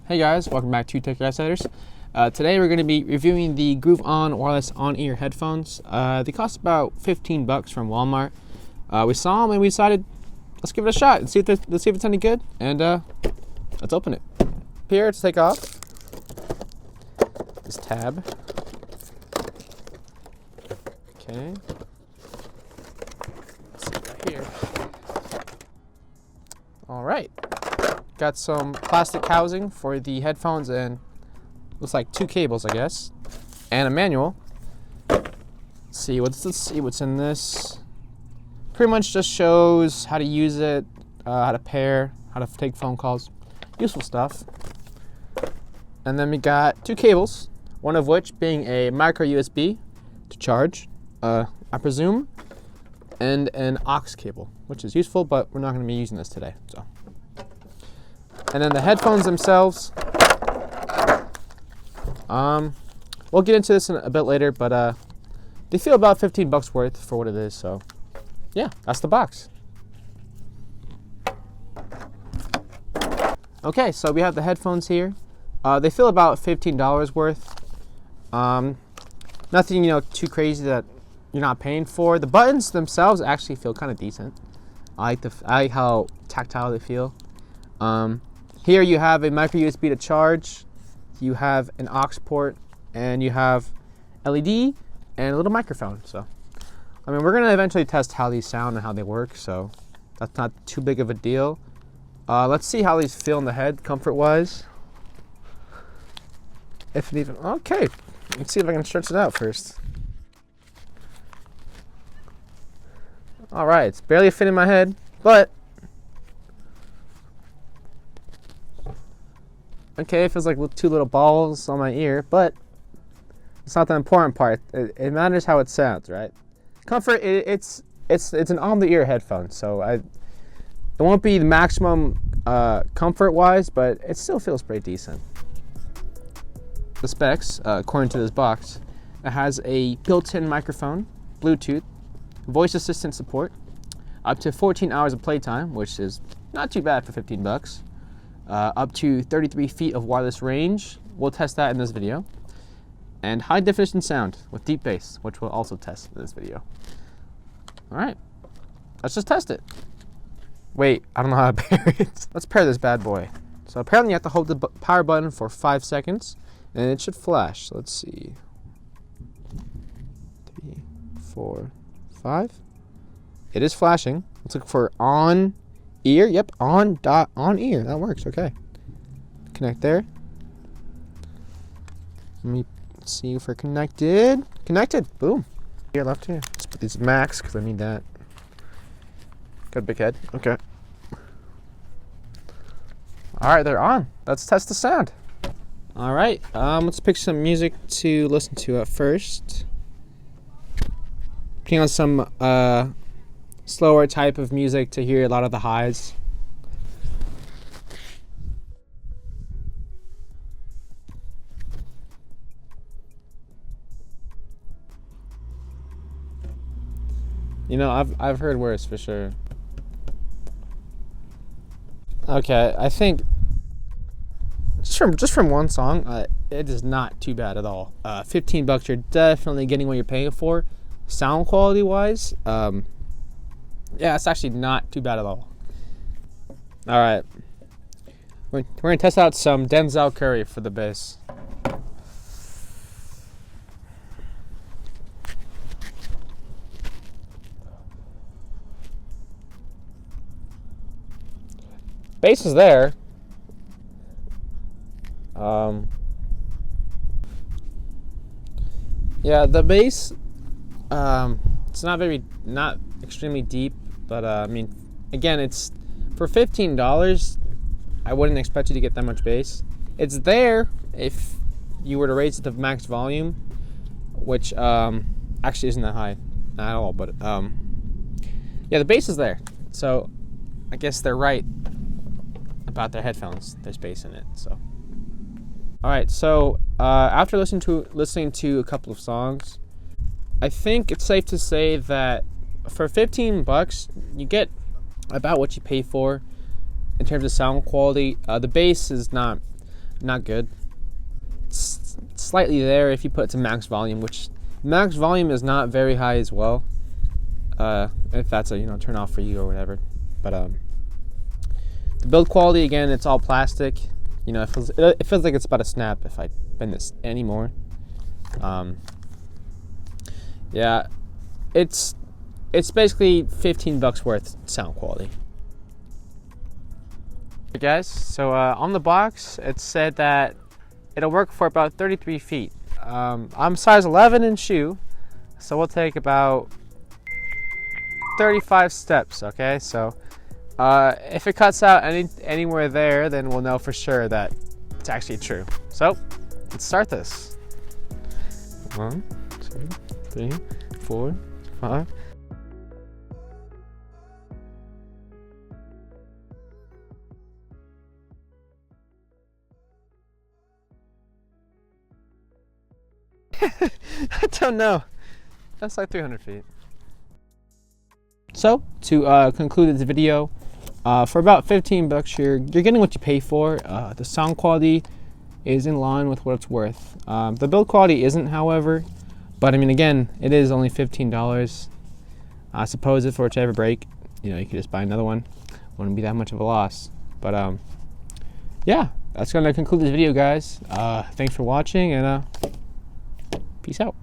Hey guys, welcome back to Tech Outsiders. Today we're going to be reviewing the Groove Onn Wireless On-Ear Headphones. They cost about $15 from Walmart. We saw them and we decided, let's give it a shot and let's see if it's any good. And let's open it. Here, to take off this tab. Okay. Let's see right here. All right. Got some plastic housing for the headphones and looks like 2 cables, I guess, and a manual. Let's see what's in this. Pretty much just shows how to use it, how to pair, how to take phone calls, useful stuff. And then we got 2 cables, one of which being a micro USB to charge, I presume, and an aux cable, which is useful, but we're not going to be using this today. So. And then the headphones themselves, we'll get into this in a bit later, but they feel about $15 worth for what it is. So yeah, that's the box. Okay, so we have the headphones here. They feel about $15 worth. Nothing, too crazy that you're not paying for. The buttons themselves actually feel kind of decent. I like how tactile they feel. Here you have a micro USB to charge, you have an aux port, and you have LED and a little microphone. So, we're going to eventually test how these sound and how they work, so that's not too big of a deal. Let's see how these feel in the head, comfort-wise. If it even, okay, let's see if I can stretch it out first. All right, it's barely fitting my head, but okay, it feels like 2 little balls on my ear, but it's not the important part. It matters how it sounds, right? Comfort, it's an on-the-ear headphone, so it won't be the maximum comfort-wise, but it still feels pretty decent. The specs, according to this box, it has a built-in microphone, Bluetooth, voice assistant support, up to 14 hours of playtime, which is not too bad for $15. Up to 33 feet of wireless range. We'll test that in this video. And high definition sound with deep bass, which we'll also test in this video. All right, let's just test it. Wait, I don't know how to pair it. Let's pair this bad boy. So apparently you have to hold the power button for 5 seconds and it should flash. So let's see. 3, 4, 5. It is flashing. Let's look for on ear. Yep, on ear. That works. Okay. Connect there. Let me see if we're connected. Connected. Boom. Here, left here. Let's put these max because I need that. Got a big head. Okay. All right, they're on. Let's test the sound. All right. Let's pick some music to listen to at first. Putting on some slower type of music to hear a lot of the highs. I've heard worse for sure. Okay, I think just from one song, it is not too bad at all. $15, you're definitely getting what you're paying for. Sound quality wise, yeah, it's actually not too bad at all. All right, we're gonna test out some Denzel Curry for the bass. Bass is there. Yeah, the bass. It's not extremely deep, but again, it's for $15. I wouldn't expect you to get that much bass. It's there if you were to raise it to max volume, which actually isn't that high at all. But yeah, the bass is there, so I guess they're right about their headphones. There's bass in it. So, all right. So after listening to a couple of songs, I think it's safe to say that for $15, you get about what you pay for in terms of sound quality. The bass is not not good. It's slightly there if you put it to max volume, which max volume is not very high as well. If that's a turn off for you or whatever. But the build quality, again, it's all plastic. It feels like it's about to snap if I bend this anymore. Yeah, it's basically $15 worth sound quality. Hey guys, so on the box it said that it'll work for about 33 feet. I'm size 11 in shoe, so we'll take about 35 steps. Okay, so if it cuts out anywhere there, then we'll know for sure that it's actually true. So let's start this. 1, 2, 3, 4, 5. I don't know. That's like 300 feet. So to conclude this video, for about $15, you're getting what you pay for. The sound quality is in line with what it's worth. The build quality isn't, however, but I mean, again, it is only $15. I suppose if it were to ever break, you could just buy another one. Wouldn't be that much of a loss. But yeah, that's gonna conclude this video, guys. Thanks for watching, and peace out.